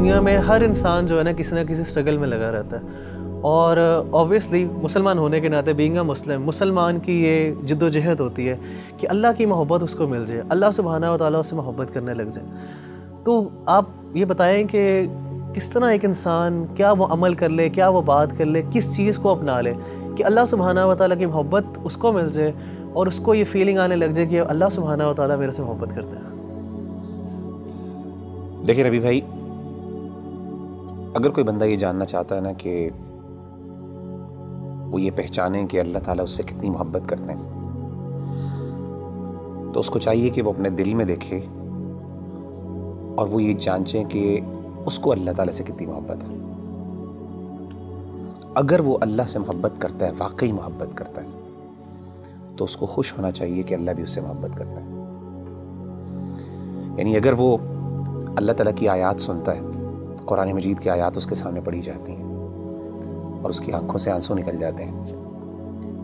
دنیا میں ہر انسان جو ہے نا کسی اسٹرگل میں لگا رہتا ہے، اور اوبویسلی مسلمان ہونے کے ناطے بینگ اے مسلمان کی یہ جد و جہد ہوتی ہے کہ اللہ کی محبت اس کو مل جائے، اللہ سبحانہ و تعالیٰ اس سے محبت کرنے لگ جائے۔ تو آپ یہ بتائیں کہ کس طرح ایک انسان کیا وہ عمل کر لے، کیا وہ بات کر لے، کس چیز کو اپنا لے کہ اللہ سبحانہ و تعالیٰ کی محبت اس کو مل جائے اور اس کو یہ فیلنگ آنے لگ جائے کہ اللہ سبحانہ و تعالیٰ میرے سے محبت کرتا ہے۔ دیکھیں ربی بھائی، اگر کوئی بندہ یہ جاننا چاہتا ہے نا کہ وہ یہ پہچانیں کہ اللہ تعالیٰ اس سے کتنی محبت کرتے ہیں، تو اس کو چاہیے کہ وہ اپنے دل میں دیکھے اور وہ یہ جانچیں کہ اس کو اللہ تعالیٰ سے کتنی محبت ہے۔ اگر وہ اللہ سے محبت کرتا ہے، واقعی محبت کرتا ہے، تو اس کو خوش ہونا چاہیے کہ اللہ بھی اس سے محبت کرتا ہے۔ یعنی اگر وہ اللہ تعالیٰ کی آیات سنتا ہے، قرآن مجید کی آیات اس کے سامنے پڑھی جاتی ہیں اور اس کی آنکھوں سے آنسو نکل جاتے ہیں،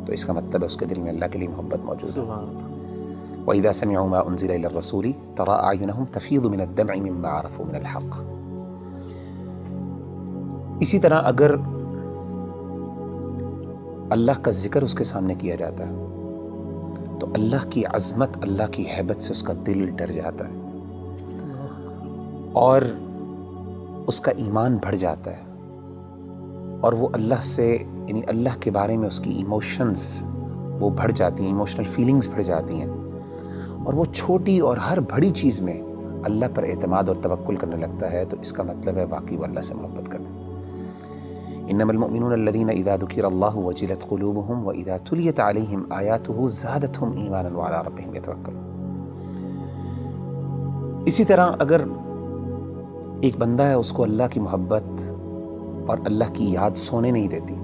تو اس کا مطلب ہے اس کے دل میں اللہ کے لیے محبت موجود ہے۔ وَإِذَا سَمِعُوا مَا أُنزِلَ إِلَى الرَّسُولِ تَرَىٰ أَعْيُنَهُمْ تَفِيضُ مِنَ الدَّمْعِ مِمَّا عَرَفُوا مِنَ الْحَقِّ۔ اسی طرح اگر اللہ کا ذکر اس کے سامنے کیا جاتا ہے تو اللہ کی عظمت، اللہ کی ہیبت سے اس کا دل ڈر جاتا ہے اور اس کا ایمان بڑھ جاتا ہے، اور وہ اللہ سے، یعنی اللہ کے بارے میں اس کی ایموشنز وہ بڑھ جاتی ہیں، ایموشنل فیلنگز بڑھ جاتی ہیں، اور وہ چھوٹی اور ہر بڑی چیز میں اللہ پر اعتماد اور توکل کرنے لگتا ہے، تو اس کا مطلب ہے واقعی وہ اللہ سے محبت کرتا ہے۔ انما المؤمنون الذين اذا ذكر الله وجلت قلوبهم واذا تليت عليهم آياته زادتهم ایمانا وعلى ربهم يتوکلون۔ اسی طرح اگر ایک بندہ ہے، اس کو اللہ کی محبت اور اللہ کی یاد سونے نہیں دیتی،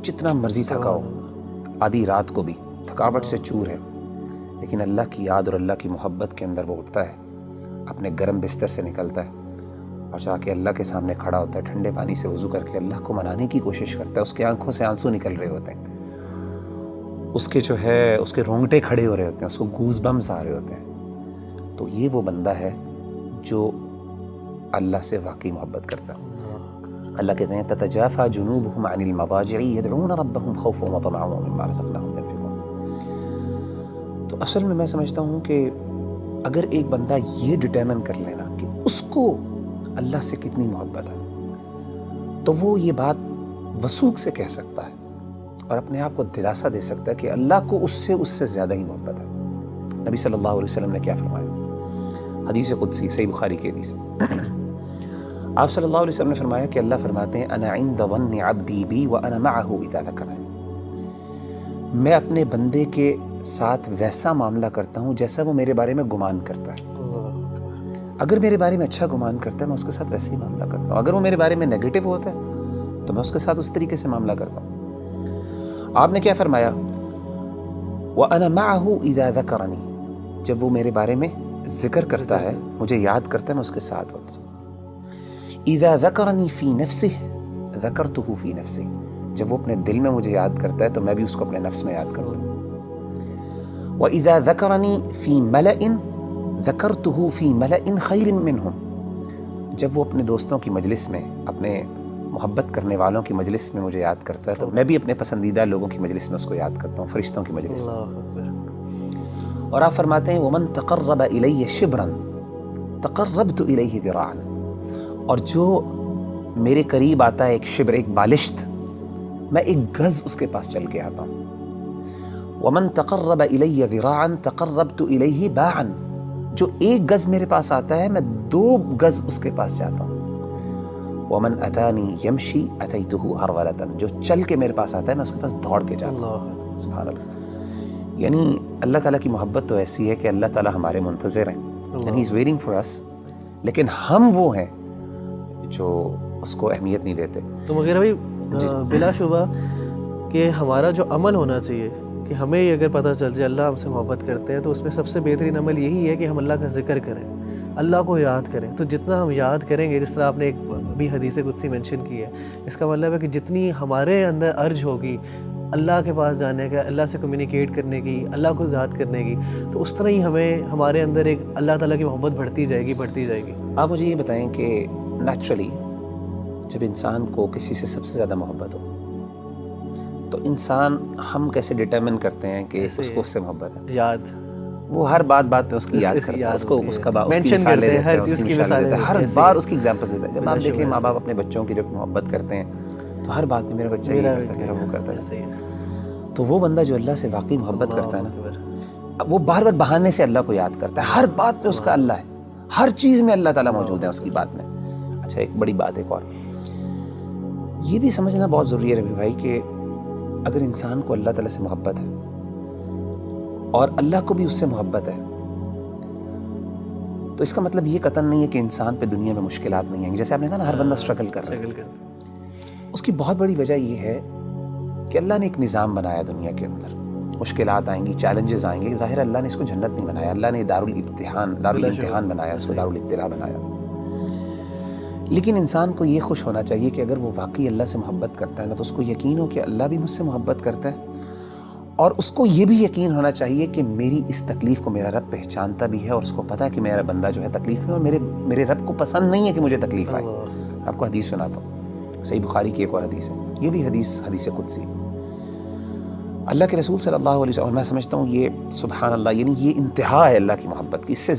جتنا مرضی تھکا ہو، آدھی رات کو بھی تھکاوٹ سے چور ہے، لیکن اللہ کی یاد اور اللہ کی محبت کے اندر وہ اٹھتا ہے، اپنے گرم بستر سے نکلتا ہے اور جا کے اللہ کے سامنے کھڑا ہوتا ہے، ٹھنڈے پانی سے وضو کر کے اللہ کو منانے کی کوشش کرتا ہے، اس کے آنکھوں سے آنسو نکل رہے ہوتے ہیں، اس کے جو ہے اس کے رونگٹے کھڑے ہو رہے ہوتے ہیں، اس کو گوز بمز آ رہے ہوتے ہیں، تو یہ وہ بندہ ہے جو اللہ سے واقعی محبت کرتا ہے۔ اللہ کہتے ہیں تتجافى جنوبهم عن المضاجع يدعون ربهم خوفا وطمعا ومما رزقناهم ينفقون۔ تو اصل میں سمجھتا ہوں کہ اگر ایک بندہ یہ ڈٹرمن کر لینا کہ اس کو اللہ سے کتنی محبت ہے، تو وہ یہ بات وثوق سے کہہ سکتا ہے اور اپنے آپ کو دلاسا دے سکتا ہے کہ اللہ کو اس سے زیادہ ہی محبت ہے۔ نبی صلی اللہ علیہ وسلم نے کیا فرمایا؟ حدیث قدسی، صحیح بخاری کی حدیث، آپ صلی اللہ علیہ وسلم نے فرمایا کہ اللہ فرماتے ہیں انا عند ظن عبدی بی وانا معه اذا ذکرنی، میں اپنے بندے کے ساتھ ویسا معاملہ کرتا ہوں جیسا وہ میرے بارے میں گمان کرتا ہے۔ اگر میرے بارے میں اچھا گمان کرتا ہے میں اس کے ساتھ ویسے ہی معاملہ کرتا ہوں، اگر وہ میرے بارے میں نیگیٹو ہوتا ہے تو میں اس کے ساتھ اس طریقے سے معاملہ کرتا ہوں۔ آپ نے کیا فرمایا؟ وانا معه اذا ذکرنی، جب وہ میرے بارے میں ذکر کرتا ہے، مجھے یاد کرتا ہے، میں اس کے ساتھ ہوتا ہوں۔ اذا ذکرنی فی نفسہ ذکرتہ فی نفسی، جب وہ اپنے دل میں مجھے یاد کرتا ہے تو میں بھی اس کو اپنے نفس میں یاد کرتا ہوں۔ وَإِذَا ذَكَرَنِي فِي مَلَئٍ ذَكَرْتُهُ فِي مَلَئٍ خَيْرٍ مِّنْهُمْ، جب وہ اپنے دوستوں کی مجلس میں، اپنے محبت کرنے والوں کی مجلس میں مجھے یاد کرتا ہے تو میں بھی اپنے پسندیدہ لوگوں کی مجلس میں اس کو یاد کرتا ہوں، فرشتوں کی مجلس میں۔ اور آپ فرماتے ہیں وَمَن تَقَرَّبَ إِلَيَّ شِبْرًا تَقَرَّبْتُ إِلَيْهِ ذِرَاعًا، اور جو میرے قریب آتا ہے ایک شبر، ایک بالشت، میں ایک گز اس کے پاس چل کے آتا ہوں۔ وَمَن تَقَرَّبَ إِلَيَّ ذِرَاعًا تَقَرَّبْتُ إِلَيْهِ بَاعًا، جو ایک گز میرے پاس آتا ہے میں 2 گز اس کے پاس جاتا ہوں۔ وَمَنْ أَتَانِي يَمْشِي أَتَيْتُهُ هَرْوَلَةً، جو چل کے میرے پاس آتا ہے میں اس کے پاس دوڑ کے جاتا ہوں۔ سبحان اللہ۔ یعنی اللہ تعالیٰ کی محبت تو ایسی ہے کہ اللہ تعالیٰ ہمارے منتظر ہیں، and he is waiting for us، لیکن ہم وہ ہیں جو اس کو اہمیت نہیں دیتے۔ تو مغیرہ بھائی، بلا شبہ کہ ہمارا جو عمل ہونا چاہیے کہ ہمیں یہ اگر پتہ چل جائے اللہ ہم سے محبت کرتے ہیں تو اس میں سب سے بہترین عمل یہی ہے کہ ہم اللہ کا ذکر کریں، اللہ کو یاد کریں۔ تو جتنا ہم یاد کریں گے، جس طرح آپ نے ایک ابھی حدیث قدسی مینشن کی ہے، اس کا مطلب ہے کہ جتنی ہمارے اندر ارج ہوگی اللہ کے پاس جانے کا، اللہ سے کمیونیکیٹ کرنے کی، اللہ کو یاد کرنے کی، تو اس طرح ہی ہمارے اندر ایک اللہ تعالیٰ کی محبت بڑھتی جائے گی۔ آپ مجھے یہ بتائیں کہ نیچرلی جب انسان کو کسی سے سب سے زیادہ محبت ہو تو انسان ہم کیسے ڈٹرمن کرتے ہیں کہ اس کو اس سے محبت ہے؟ یاد وہ ہر بات پہ اس کی یاد کرتا ہے، اس کو اس کا اس کی مثالیں دیتا ہے، اس کی مثالیں دیتا ہے، ہر بار اس کی ایگزامپل دیتا ہے. جب آپ دیکھیں ماں باپ اپنے بچوں کی جب محبت کرتے ہیں تو ہر بات میں میرا بچہ یہ کرتا ہے، میرا وہ کرتا ہے. تو وہ بندہ جو اللہ سے واقعی محبت کرتا ہے نا، وہ بار بار بہانے سے اللہ کو یاد کرتا ہے، ہر بات پہ اس کا اللہ ہے، ہر چیز میں اللہ تعالیٰ موجود ہے اس کی بات میں. اچھا ایک بڑی بات ایک اور یہ بھی سمجھنا بہت ضروری ہے ربی بھائی کہ اگر انسان کو اللہ تعالیٰ سے محبت ہے اور اللہ کو بھی اس سے محبت ہے تو اس کا مطلب یہ قطعاً نہیں ہے کہ انسان پہ دنیا میں مشکلات نہیں آئیں گی. جیسے آپ نے کہا نا ہر بندہ اسٹرگل کر رہا ہے، اس کی بہت بڑی وجہ یہ ہے کہ اللہ نے ایک نظام بنایا دنیا کے اندر. مشکلات آئیں گی، چیلنجز آئیں گے، ظاہر اللہ نے اس کو جنت نہیں بنایا، اللہ نے دارالامتحان بنایا، اس کو دارالابتلاء بنایا. لیکن انسان کو یہ خوش ہونا چاہیے کہ اگر وہ واقعی اللہ سے محبت کرتا ہے نا تو اس کو یقین ہو کہ اللہ بھی مجھ سے محبت کرتا ہے، اور اس کو یہ بھی یقین ہونا چاہیے کہ میری اس تکلیف کو میرا رب پہچانتا بھی ہے اور اس کو پتہ ہے کہ میرا بندہ جو ہے تکلیف میں، اور میرے رب کو پسند نہیں ہے کہ مجھے تکلیف آئے. آپ کو حدیث سناتا ہوں، صحیح بخاری کی ایک اور حدیث ہے، یہ بھی حدیث قدسی. اللہ کے رسول صلی اللہ علیہ وسلم، اور میں سمجھتا ہوں یہ سبحان اللہ، یعنی یہ انتہا ہے اللہ کی محبت کی، اس سے